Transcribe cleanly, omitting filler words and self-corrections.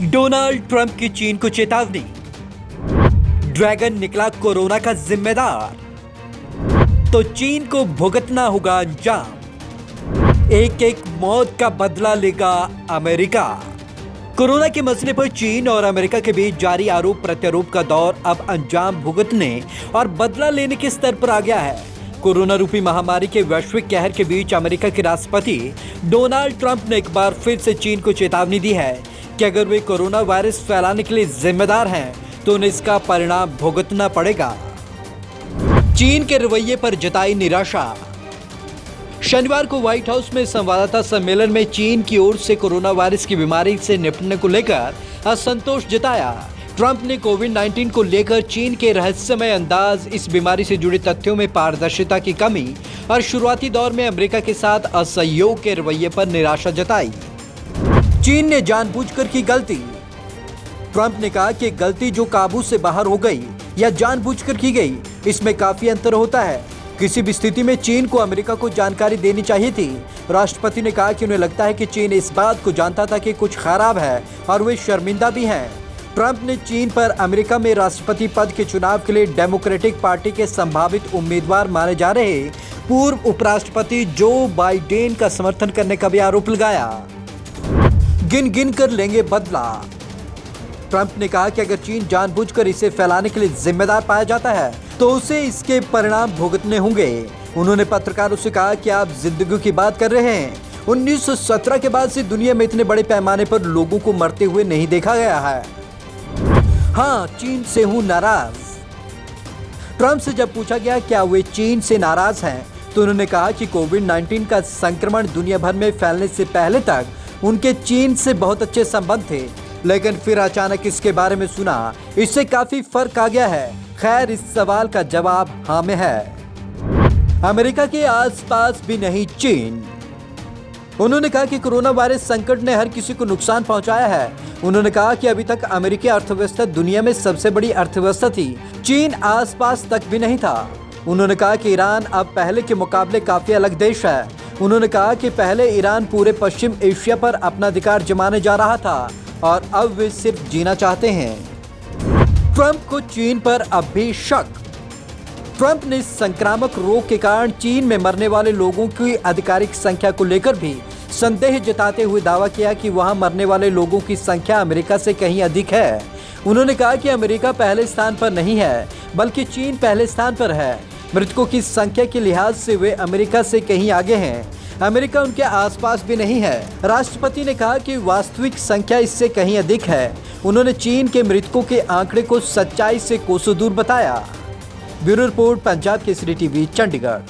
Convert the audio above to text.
Donald Trump की चीन को चेतावनी। ड्रैगन निकला कोरोना का जिम्मेदार, तो चीन को भुगतना होगा अंजाम। एक एक मौत का बदला लेगा अमेरिका। कोरोना के मसले पर चीन और अमेरिका के बीच जारी आरोप प्रत्यारोप का दौर अब अंजाम भुगतने और बदला लेने के स्तर पर आ गया है। कोरोना रूपी महामारी के वैश्विक कहर के बीच अमेरिका के राष्ट्रपति डोनाल्ड ट्रंप ने एक बार फिर से चीन को चेतावनी दी है कि अगर वे कोरोना वायरस फैलाने के लिए जिम्मेदार हैं तो उन्हें इसका परिणाम भुगतना पड़ेगा। चीन के रवैये पर जताई निराशा। शनिवार को व्हाइट हाउस में संवाददाता सम्मेलन में चीन की ओर से कोरोना वायरस की बीमारी से निपटने को लेकर असंतोष जताया। ट्रंप ने कोविड-19 को लेकर चीन के रहस्यमय अंदाज, इस बीमारी से जुड़े तथ्यों में पारदर्शिता की कमी और शुरुआती दौर में अमेरिका के साथ असहयोग के रवैये पर निराशा जताई। चीन ने जानबूझकर की गलती। ट्रंप ने कहा कि गलती जो काबू से बाहर हो गई या जानबूझकर की गई, इसमें काफी अंतर होता है। किसी भी स्थिति में चीन को अमेरिका को जानकारी देनी चाहिए थी। राष्ट्रपति ने कहा कि उन्हें लगता है कि चीन इस बात को जानता था कि कुछ खराब है और वे शर्मिंदा भी हैं। ट्रंप ने चीन पर अमेरिका में राष्ट्रपति पद के चुनाव के लिए डेमोक्रेटिक पार्टी के संभावित उम्मीदवार माने जा रहे पूर्व उपराष्ट्रपति जो बाइडेन का समर्थन करने का भी आरोप लगाया। गिन गिन कर लेंगे बदला। ट्रंप ने कहा कि अगर चीन जानबूझकर इसे फैलाने के लिए जिम्मेदार पाया जाता है तो उसे इसके परिणाम भुगतने होंगे। उन्होंने पत्रकारों से कहा कि आप जिंदगी की बात कर रहे हैं। 1917 के बाद से दुनिया में इतने बड़े पैमाने पर लोगों को मरते हुए नहीं देखा गया है। हाँ, चीन से हूं नाराज। ट्रंप से जब पूछा गया क्या वे चीन से नाराज हैं, तो उन्होंने कहा कि कोविड-19 का संक्रमण दुनिया भर में फैलने से पहले तक उनके चीन से बहुत अच्छे संबंध थे, लेकिन फिर अचानक इसके बारे में सुना, इससे काफी फर्क आ गया है। खैर, इस सवाल का जवाब हाँ में है। अमेरिका के आसपास भी नहीं चीन। उन्होंने कहा कि कोरोना वायरस संकट ने हर किसी को नुकसान पहुंचाया है। उन्होंने कहा कि अभी तक अमेरिकी अर्थव्यवस्था दुनिया में सबसे बड़ी अर्थव्यवस्था थी, चीन आसपास तक भी नहीं था। उन्होंने कहा कि ईरान अब पहले के मुकाबले काफी अलग देश है। उन्होंने कहा कि पहले ईरान पूरे पश्चिम एशिया पर अपना अधिकार जमाने जा रहा था और अब वे सिर्फ जीना चाहते हैं। ट्रंप को चीन पर अब भी शक। ट्रंप ने संक्रामक रोग के कारण चीन में मरने वाले लोगों की आधिकारिक संख्या को लेकर भी संदेह जताते हुए दावा किया कि वहां मरने वाले लोगों की संख्या अमेरिका से कहीं अधिक है। उन्होंने कहा कि अमेरिका पहले स्थान पर नहीं है, बल्कि चीन पहले स्थान पर है। मृतकों की संख्या के लिहाज से वे अमेरिका से कहीं आगे हैं। अमेरिका उनके आसपास भी नहीं है। राष्ट्रपति ने कहा कि वास्तविक संख्या इससे कहीं अधिक है। उन्होंने चीन के मृतकों के आंकड़े को सच्चाई से कोसों दूर बताया। Bureau report, Punjab Kesari TV, Chandigarh.